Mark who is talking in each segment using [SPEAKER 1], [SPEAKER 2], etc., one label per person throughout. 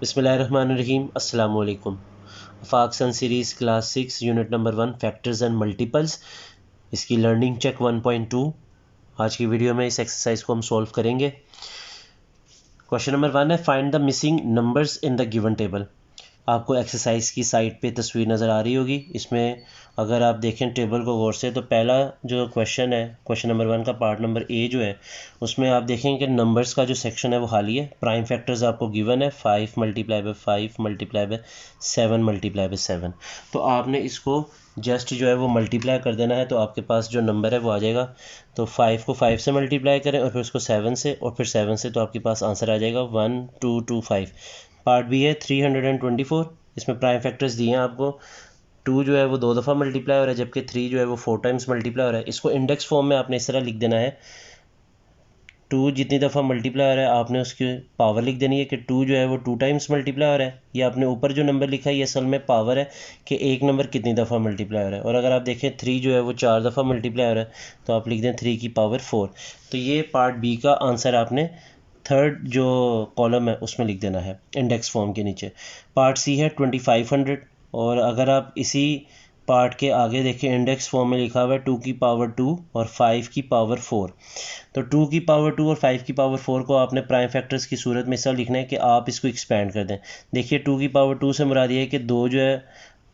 [SPEAKER 1] बिस्मिल्लाहिर्रहमानिर्रहीम अस्सलाम वालेकुम। Afaq sun series class 6 unit number 1 factors and multiples, इसकी लर्निंग चेक 1.2। आज की वीडियो में इस एक्सरसाइज को हम सॉल्व करेंगे। क्वेश्चन नंबर 1 है find the missing numbers in the given table. आपको एक्सरसाइज की साइड पे तस्वीर नज़र आ रही होगी। इसमें अगर आप देखें टेबल को गौर से, तो पहला जो क्वेश्चन है, क्वेश्चन नंबर 1 का पार्ट नंबर ए जो है, उसमें आप देखेंगे कि नंबर्स का जो सेक्शन है वो खाली है। प्राइम फैक्टर्स आपको गिवन है 5 multiply by 5 multiply by 7 multiply by 7। तो आपने इसको जस्ट जो है वो मल्टीप्लाई कर देना है, तो आपके पास जो नंबर है वो आ जाएगा। तो 5 को 5 से मल्टीप्लाई करें और फिर उसको 7 से, और फिर 7 से, तो आपके पास आंसर आ जाएगा 1225। पार्ट बी है 324। इसमें प्राइम फैक्टर्स दिए हैं आपको। 2 जो है वो 2 दफ़ा मल्टीप्लाई हो रहा है, जबकि 3 जो है वो 4 टाइम्स मल्टीप्लाई हो रहा है। इसको इंडेक्स फॉर्म में आपने इस तरह लिख देना है, 2 जितनी दफ़ा मल्टीप्लाई हो रहा है आपने उसकी पावर लिख देनी है कि 2 जो है वो 2 टाइम्स मल्टीप्लाई हो रहा है। ये आपने ऊपर जो नंबर लिखा है ये असल में पावर है कि एक नंबर कितनी दफ़ा मल्टीप्लाई हो रहा है। और अगर आप देखें 3 जो है वो 4 दफ़ा मल्टीप्लाई हो रहा है, तो आप लिख दें 3 की पावर 4। तो ये पार्ट बी का आंसर आपने थर्ड जो कॉलम है उसमें लिख देना है इंडेक्स फॉर्म के नीचे। पार्ट सी है 2500। और अगर आप इसी पार्ट के आगे देखें, इंडेक्स फॉर्म में लिखा हुआ है 2 की पावर 2 और 5 की पावर 4। तो 2 की पावर 2 और 5 की पावर 4 को आपने प्राइम फैक्टर्स की सूरत में ऐसा लिखना है कि आप इसको एक्सपेंड कर दें। देखिए 2 की पावर 2 से मुराद ये है कि 2 जो है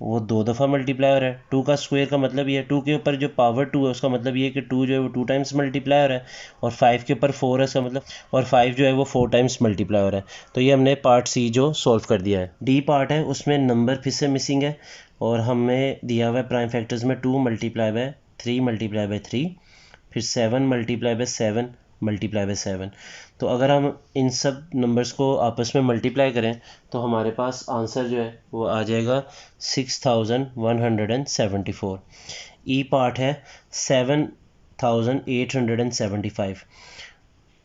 [SPEAKER 1] वो 2 दफ़ा मल्टीप्लाई हो रहा है। 2 का स्क्वायर का मतलब ये है, 2 के ऊपर जो पावर 2 है उसका मतलब ये है कि 2 जो है वो 2 टाइम्स मल्टीप्लाई हो रहा है। और 5 के ऊपर 4 है, इसका मतलब, और 5 जो है वो 4 टाइम्स मल्टीप्लाई हो रहा है। तो ये हमने पार्ट सी जो सॉल्व कर दिया है। डी पार्ट है, उसमें नंबर फिर से मिसिंग है और हमें दिया हुआ है प्राइम फैक्टर्स में 2 मल्टीप्लाई बाय 3 मल्टीप्लाई बाय 3, फिर 7 मल्टीप्लाई बाय 7 मल्टीप्लाई बाय 7। तो अगर हम इन सब नंबर्स को आपस में मल्टीप्लाई करें तो हमारे पास आंसर जो है वो आ जाएगा 6174। ई पार्ट है 7875।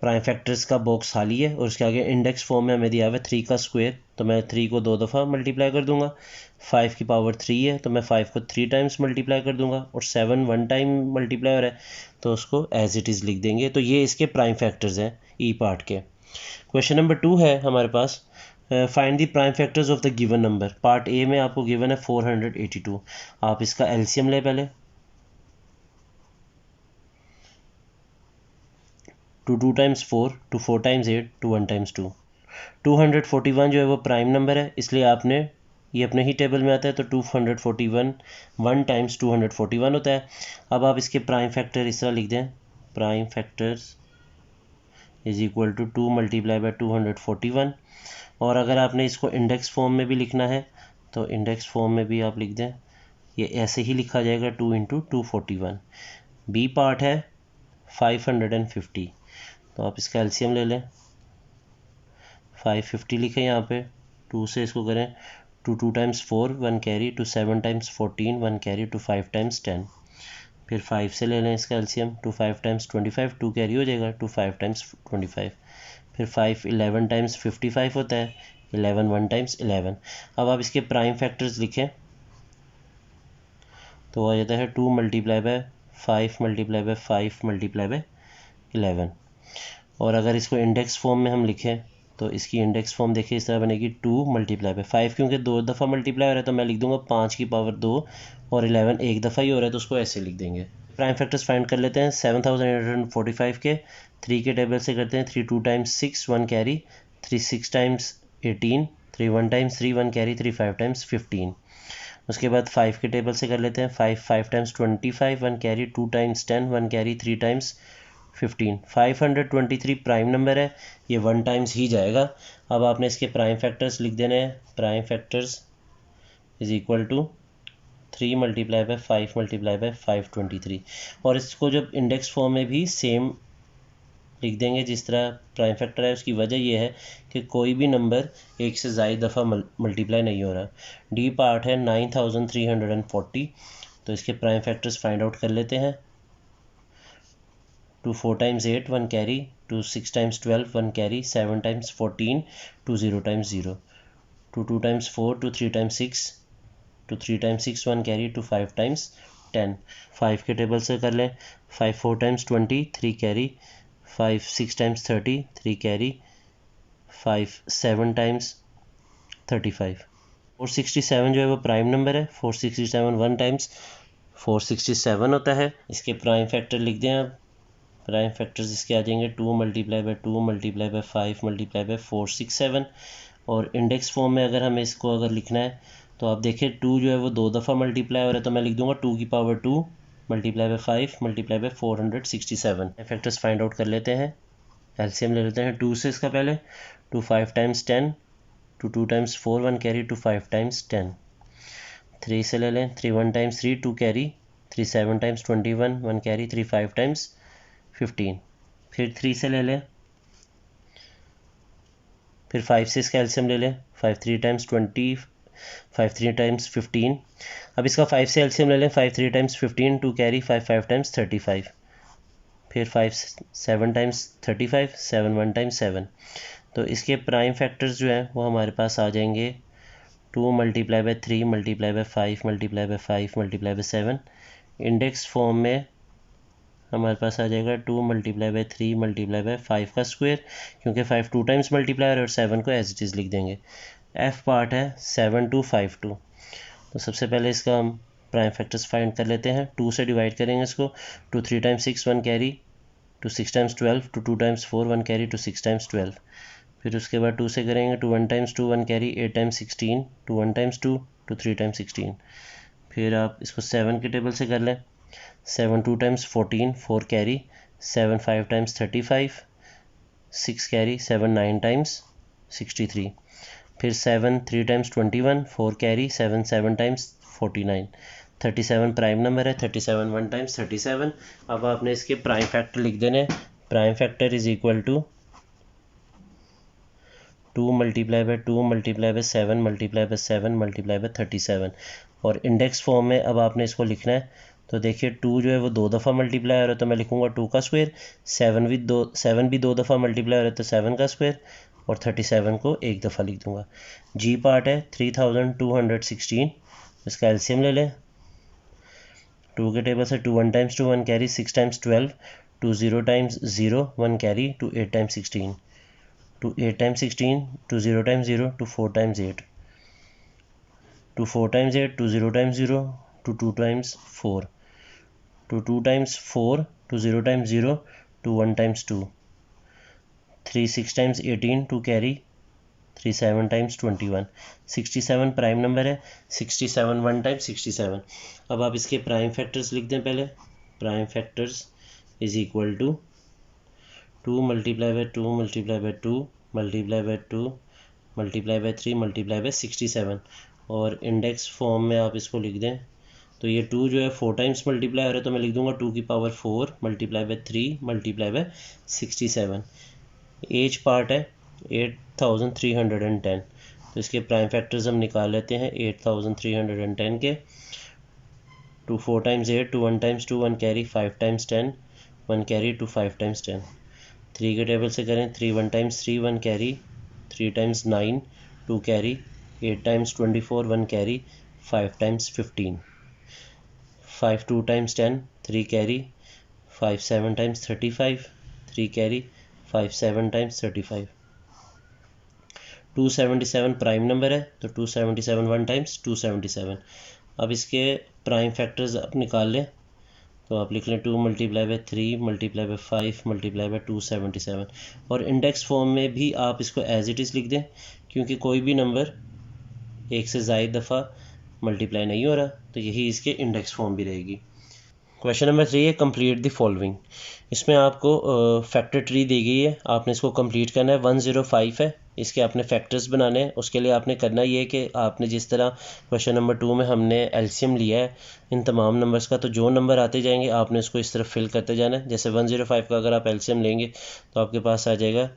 [SPEAKER 1] प्राइम फैक्टर्स का बॉक्स खाली है और उसके आगे इंडेक्स फॉर्म में हमें दिया हुआ है 3 का स्क्वायर, तो मैं 3 को 2 दफ़ा मल्टीप्लाई कर दूंगा। 5 की पावर 3 है तो मैं 5 को 3 टाइम्स मल्टीप्लाई कर दूंगा। और 7 1 टाइम मल्टीप्लाई हो रहा है तो उसको एज इट इज़ लिख देंगे। तो ये इसके प्राइम फैक्टर्स हैं ई पार्ट के। क्वेश्चन नंबर 2 है हमारे पास, find the prime factors of the given number. Part A में आपको गिवन है 482। आप इसका एलसीएम ले पहले। 2 टाइम्स 4, 4 टाइम्स 8, 1 टाइम्स 2। 241 जो है वो प्राइम नंबर है, इसलिए आपने, ये अपने ही टेबल में आता है, तो 241 1 टाइम्स 241 होता है। अब आप इसके प्राइम फैक्टर इस तरह लिख दें, prime factors is equal to 2 multiply by 241। और अगर आपने इसको इंडेक्स फॉर्म में भी लिखना है तो इंडेक्स फॉर्म में भी आप लिख दें, ये ऐसे ही लिखा जाएगा 2 इंटू 241। बी पार्ट है 550। तो आप इसका एलसीएम ले लें, 550 लिखें यहाँ पे, 2 से इसको करें, 2 times 4 1 carry, 7 times 14 1 carry, 5 times 10। फिर 5 से ले लें इसका एलसीएम, 5 टाइम्स 25 2 कैरी हो जाएगा, 5 टाइम्स 25। फिर 5 11 टाइम्स 55 होता है, 11 1 टाइम्स 11। अब आप इसके प्राइम फैक्टर्स लिखें तो आ जाता है 2 multiply by 5 multiply by 5 multiply bye 11। और अगर इसको इंडेक्स फॉर्म में हम लिखें तो इसकी इंडेक्स फॉर्म देखिए इस तरह बनेगी 2 मल्टीप्लाई बाय 5, क्योंकि 2 दफ़ा मल्टीप्लाई हो रहा है तो मैं लिख दूंगा 5 की पावर 2, और 11 एक दफ़ा ही हो रहा है तो उसको ऐसे लिख देंगे। प्राइम फैक्टर्स फाइंड कर लेते हैं 7845 के। 3 के टेबल से करते हैं, 3 2 times 6 1 carry, 3 6 times 18, 3 1 times 3 1 carry, 3 5 times 15। उसके बाद 5 के टेबल से कर लेते हैं, 5 5 times 25 1 carry, 2 times 10 1 carry, 3 times 15। 523 prime number है, ये 1 टाइम्स ही जाएगा। अब आपने इसके प्राइम फैक्टर्स लिख देने हैं, prime factors is equal to 3 multiply by 5 multiply by 523। और इसको जब इंडेक्स फॉर्म में भी सेम लिख देंगे जिस तरह प्राइम फैक्टर है। उसकी वजह यह है कि कोई भी नंबर एक से ज़्यादा दफ़ा मल्टीप्लाई नहीं हो रहा। डी पार्ट है 9340। तो इसके प्राइम फैक्टर्स फाइंड आउट कर लेते हैं। 2 4 times 8 1 carry, 2 6 times 12 1 carry, 7 times 14, 2 0 times 0, 2 2 times 4, 2 3 times 6, 2 3 times 6 1 carry, 2 5 times 10। 5 के टेबल से कर लें, 5 4 times 20 3 carry, 5 6 times 30 3 carry, 5 7 times 35। 467 जो है वो प्राइम नंबर है। 467 1 टाइम्स 467 होता है। इसके प्राइम फैक्टर लिख दें आप। प्राइम फैक्टर्स इसके आ जाएंगे 2 multiply by 2 multiply by 5 multiply bye 467। और इंडेक्स फॉर्म में अगर हमें इसको अगर लिखना है तो आप देखिए 2 जो है वो 2 दफ़ा मल्टीप्लाई हो रहा है, तो मैं लिख दूंगा 2 की power 2 multiply by 5 multiply bye 467। Factors find out कर लेते हैं। एलसीएम ले लेते हैं 2 से इसका पहले। 2 5 टाइम्स 10, 2 टाइम्स 4 1 कैरी, 2 5 टाइम्स 10। 3 से ले लें। 3 1 times 3 2 carry, 3 7 times 21 1 carry, 3 5 times 15। फिर 3 से ले लें। फिर 5 से इसका एलसीएम ले लें। 5 3 टाइम्स 20, 5 3 टाइम्स 15। अब इसका 5 से एलसीएम ले लें। 5 3 टाइम्स 15 2 कैरी, 5 5 टाइम्स 35। फिर 5 7 टाइम्स 35, 7 1 टाइम्स 7। तो इसके प्राइम फैक्टर्स जो हैं वो हमारे पास आ जाएंगे 2 multiply by 3 multiply by 5 multiply by 5 multiply by 7। Index form में हमारे पास आ जाएगा 2 मल्टीप्लाई बाय 3 मल्टीप्लाई बाय 5 का स्क्वायर, क्योंकि 5 2 टाइम्स मल्टीप्लाई और 7 को एज इट इज़ लिख देंगे। एफ पार्ट है 7 2 5 2। तो सबसे पहले इसका हम प्राइम फैक्टर्स फाइंड कर लेते हैं। 2 से डिवाइड करेंगे इसको। 2 3 times 6 1 carry, 2 6 times 12, 2 times 4 1 carry, 2 6 times 12। फिर उसके बाद 2 से करेंगे। 2 1 times 2 1 carry, 8 times 16, 2 1 times 2, 2 3 times 16। फिर आप इसको 7 के टेबल से कर लें। 7 2 times 14 4 carry, 7 5 times 35 6 carry, 7 9 times 63। फिर 7 3 times 21 4 carry, 7 7 times 49। 37 prime number है। 37 1 टाइम्स 37। अब आपने इसके प्राइम फैक्टर लिख देने। Prime factor is equal to 2 multiply by 2 multiply by 7 multiply by 7 multiply by 37। और इंडेक्स फॉर्म में अब आपने इसको लिखना है। तो देखिए 2 जो है वो 2 दफ़ा मल्टीप्लाई हो रहा है, तो मैं लिखूँगा 2 का स्क्वायर। 7 भी 2 दफ़ा मल्टीप्लाई हो रहा है, तो 7 का स्क्वायर। और 37 को एक दफ़ा लिख दूँगा। जी पार्ट है 3216। इसका एलसीएम ले लें। 2 के टेबल से 2 1 times 2 1 carry, 6 times 12, 2 0 times 0 1 carry, 2 8 times 16, 2 8 times 16, 2 0 times 0, 2 4 times 8, 2 4 times 8, 2 0 times 0, 2 2 times 4, 2 2 times 4, 2 0 times 0, 2 1 times 2, 3 6 times 18, 2 carry, 3 7 times 21। 67 prime number है। 67 1 टाइम्स 67। अब आप इसके प्राइम फैक्टर्स लिख दें पहले। Prime factors is equal to 2 multiply by 2 multiply by 2 multiply by 2 multiply by 3 multiply by 67। और index form में आप इसको लिख दें। तो ये 2 जो है 4 टाइम्स मल्टीप्लाई हो रहा है, तो मैं लिख दूंगा 2 की power 4 multiply by 3 multiply by 67। एज पार्ट है 8310। तो इसके प्राइम फैक्टर्स हम निकाल लेते हैं 8310 के। 2 4 times 8, 2 1 times 2 1 carry, 5 times 10 1 carry, 2 5 times 10। 3 के टेबल से करें। 3 1 times 3 1 carry, 3 times 9 2 carry, 8 times 24 1 carry, 5 times 15। 5 2 times 10 3 carry, 5 7 times 35 3 carry, 5 7 times 35। 277 prime number है, तो 277 1 टाइम्स 277। अब इसके प्राइम फैक्टर्स आप निकाल लें। तो आप लिख लें 2 multiply by 3 multiply by 5 multiply bye 277। और इंडेक्स फॉर्म में भी आप इसको एज इट इज़ लिख दें, क्योंकि कोई भी नंबर एक से ज़ायद दफ़ा मल्टीप्लाई नहीं हो रहा, तो यही इसके इंडेक्स फॉर्म भी रहेगी। क्वेश्चन नंबर 3 है कंप्लीट द फॉलोइंग। इसमें आपको फैक्टर ट्री दी गई है, आपने इसको कंप्लीट करना है। 105 है, इसके आपने फैक्टर्स बनाने हैं। उसके लिए आपने करना ये है कि आपने जिस तरह क्वेश्चन नंबर 2 में हमने एलसीएम लिया है इन तमाम नंबर्स का, तो जो नंबर आते जाएंगे आपने इसको इस तरफ फिल करते जाना है। जैसे 105 का अगर आप एलसीएम लेंगे तो आपके पास आ जाएगा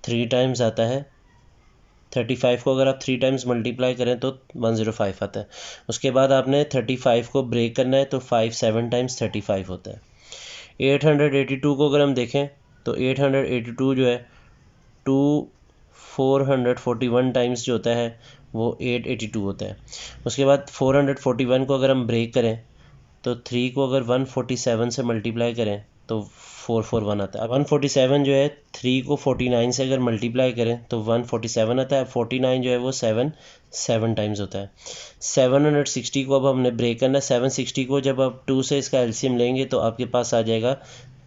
[SPEAKER 1] 3 टाइम्स आता है। 35 को अगर आप 3 टाइम्स मल्टीप्लाई करें तो 105 आता है। उसके बाद आपने 35 को ब्रेक करना है, तो 5 7 टाइम्स 35 होता है। 882 को अगर हम देखें तो 882 जो है 2 441 टाइम्स जो होता है वो 882 होता है। उसके बाद 441 को अगर हम ब्रेक करें तो 3 को अगर 147 से मल्टीप्लाई करें तो 441 आता है। अब 147 जो है 3 को 49 से अगर मल्टीप्लाई करें तो 147 आता है। 49 जो है वो 7 टाइम्स होता है। 760 को अब हमने ब्रेक करना है। 760 को जब आप 2 से इसका एलसीएम लेंगे तो आपके पास आ जाएगा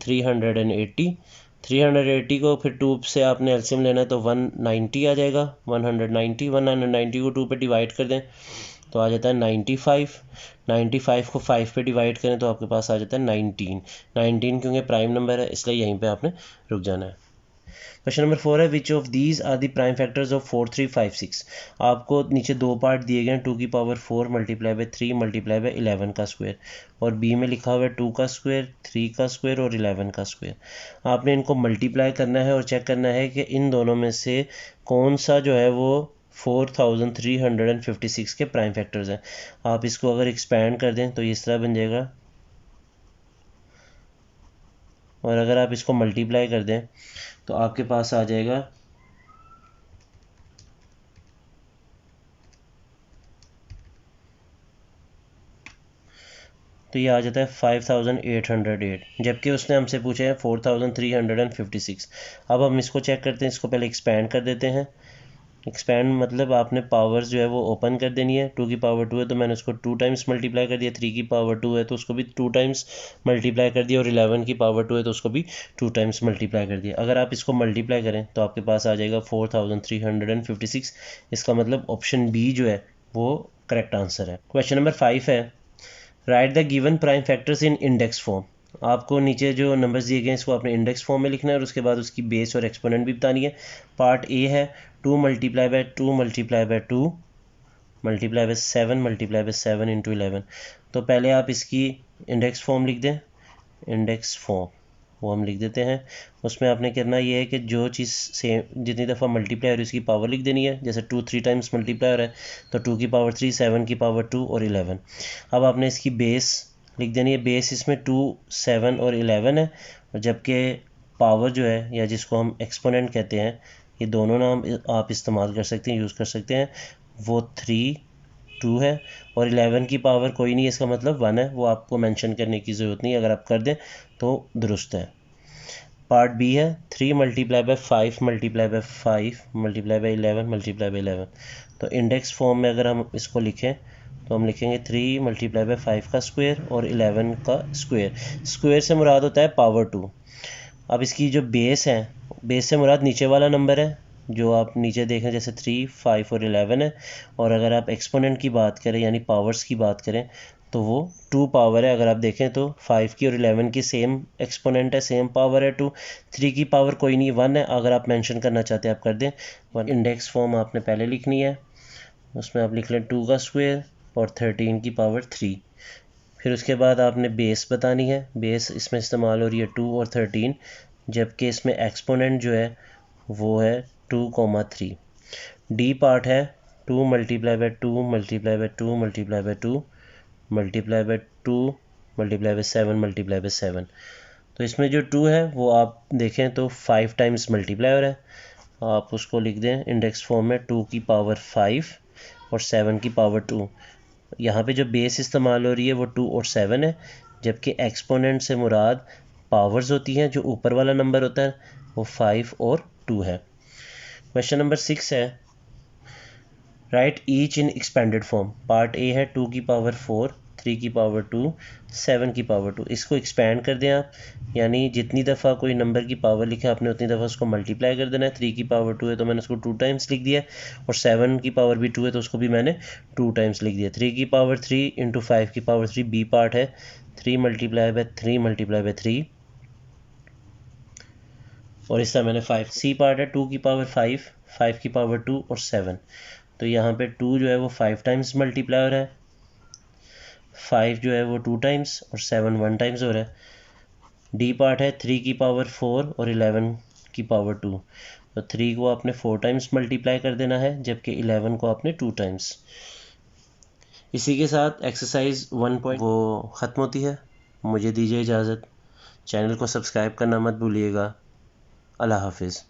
[SPEAKER 1] 380। 380 को फिर 2 से आपने एलसीएम लेना है तो 190 आ जाएगा। 190 को 2 पे डिवाइड कर दें तो आ जाता है 95। 95 को 5 पे डिवाइड करें तो आपके पास आ जाता है 19 क्योंकि प्राइम नंबर है इसलिए यहीं पे आपने रुक जाना है। क्वेश्चन नंबर 4 है which of these are the prime factors of 4, 3, 5, 6। आपको नीचे दो पार्ट दिए गए हैं 2 की power 4 multiply by 3 multiply by 11 का स्क्वायर, और बी में लिखा हुआ है 2 का स्क्वायर, 3 का स्क्वायर और 11 का स्क्वायर। आपने इनको मल्टीप्लाई करना है और चेक करना है कि इन दोनों में से कौन सा जो है वो 4356 के प्राइम फैक्टर्स हैं। आप इसको अगर एक्सपैंड कर दें तो इस तरह बन जाएगा, और अगर आप इसको मल्टीप्लाई कर दें तो आपके पास आ जाएगा तो ये आ जाता है 5808, जबकि उसने हमसे पूछे हैं 4356। अब हम इसको चेक करते हैं। इसको पहले एक्सपैंड कर देते हैं। एक्सपैंड मतलब आपने पावर्स जो है वो ओपन कर देनी है। 2 की पावर 2 है तो मैंने उसको 2 टाइम्स मल्टीप्लाई कर दिया। 3 की पावर 2 है तो उसको भी 2 टाइम्स मल्टीप्लाई कर दिया, और 11 की पावर 2 है तो उसको भी 2 टाइम्स मल्टीप्लाई कर दिया। अगर आप इसको मल्टीप्लाई करें तो आपके पास आ जाएगा 4356। इसका मतलब ऑप्शन बी जो है वो करेक्ट आंसर है। क्वेश्चन नंबर 5 है right the given prime factors in index form. आपको नीचे जो नंबर्स दिए गए हैं इसको आपने इंडेक्स फॉर्म में लिखना है और उसके बाद उसकी बेस और एक्सपोनेंट भी बतानी है। पार्ट ए है 2 multiply by 2 multiply by 2 multiply by 7 multiply by 7 into 11। तो पहले आप इसकी इंडेक्स फॉर्म लिख दें। इंडेक्स फॉर्म वो हम लिख देते हैं। उसमें आपने करना ये है कि जो चीज़ सेम जितनी दफ़ा मल्टीप्लाई हो रही है उसकी पावर लिख देनी है। जैसे 2 3 टाइम्स मल्टीप्लाई हो रहा है तो 2 की पावर 3, 7 की पावर 2 और 11। अब आपने इसकी बेस लिख देनी है। बेस इसमें 2, 7 और 11 है, और जबकि पावर जो है या जिसको हम एक्सपोनेंट कहते हैं, ये दोनों नाम आप इस्तेमाल कर सकते हैं, यूज़ कर सकते हैं। वो 3, 2 है, और 11 की पावर कोई नहीं है, इसका मतलब 1 है। वो आपको मेंशन करने की ज़रूरत नहीं, अगर आप कर दें तो दुरुस्त है। पार्ट बी है 3 multiply by 5 multiply by 5 multiply bye 11 multiply by 11। तो इंडेक्स फॉर्म में अगर हम इसको लिखें तो हम लिखेंगे 3 मल्टीप्लाई बाय 5 का स्क्वायर और 11 का स्क्वायर। स्क्वायर से मुराद होता है पावर 2। अब इसकी जो बेस है, बेस से मुराद नीचे वाला नंबर है जो आप नीचे देखें, जैसे 3, 5 और 11 है। और अगर आप एक्सपोनेंट की बात करें यानी पावर्स की बात करें तो वो 2 पावर है। अगर आप देखें तो 5 की और 11 की सेम एक्सपोनेंट है, सेम पावर है 2। 3 की पावर कोई नहीं, 1 है। अगर आप मेंशन करना चाहते हैं आप कर दें 1। इंडेक्स फॉर्म आपने पहले लिखनी है। उसमें आप लिख लें 2 का स्क्वायर और 13 की पावर 3। फिर उसके बाद आपने बेस बतानी है। बेस इसमें इस्तेमाल हो रही है 2 और 13, जबकि इसमें एक्सपोनेंट जो है वो है 2,3। डी पार्ट है 2 multiply by 2 multiply by 2 multiply by 2 multiply by 2 multiply by 7 multiply by 7। तो इसमें जो 2 है वो आप देखें तो 5 टाइम्स मल्टीप्लाई हो रहा है। आप उसको लिख दें इंडेक्स फॉर्म में 2 की पावर 5 और 7 की पावर 2। यहाँ पे जो बेस इस्तेमाल हो रही है वो 2 और 7 है, जबकि एक्सपोनेंट से मुराद पावर्स होती हैं। जो ऊपर वाला नंबर होता है वो 5 और 2 है। क्वेश्चन नंबर 6 है right each in expanded form. Part A है 2 की पावर 4, 3 की पावर 2, 7 की पावर 2। इसको एक्सपैंड कर दें आप, यानी जितनी दफ़ा कोई नंबर की पावर लिखा आपने उतनी दफ़ा उसको मल्टीप्लाई कर देना है। 3 की पावर 2 है तो मैंने उसको 2 टाइम्स लिख दिया, और 7 की पावर भी 2 है तो उसको भी मैंने 2 टाइम्स लिख दिया। 3 की पावर 3 इंटू 5 की पावर 3 बी पार्ट है 3 मल्टीप्लाई बाय 3 मल्टीप्लाई बाय 3, और इस तरह मैंने 5। सी पार्ट है 2 की पावर 5, 5 की पावर 2 और 7। तो यहाँ पे 2 जो है वो 5 टाइम्स मल्टीप्लाई हो रहा है, 5 जो है वो 2 टाइम्स और 7 1 टाइम्स हो रहा है। डी पार्ट है 3 की पावर 4 और 11 की पावर 2। तो 3 को आपने 4 टाइम्स मल्टीप्लाई कर देना है, जबकि 11 को आपने 2 टाइम्स। इसी के साथ एक्सरसाइज 1 वो ख़त्म होती है। मुझे दीजिए इजाज़त। चैनल को सब्सक्राइब करना मत भूलिएगा। अल्लाह हाफिज़।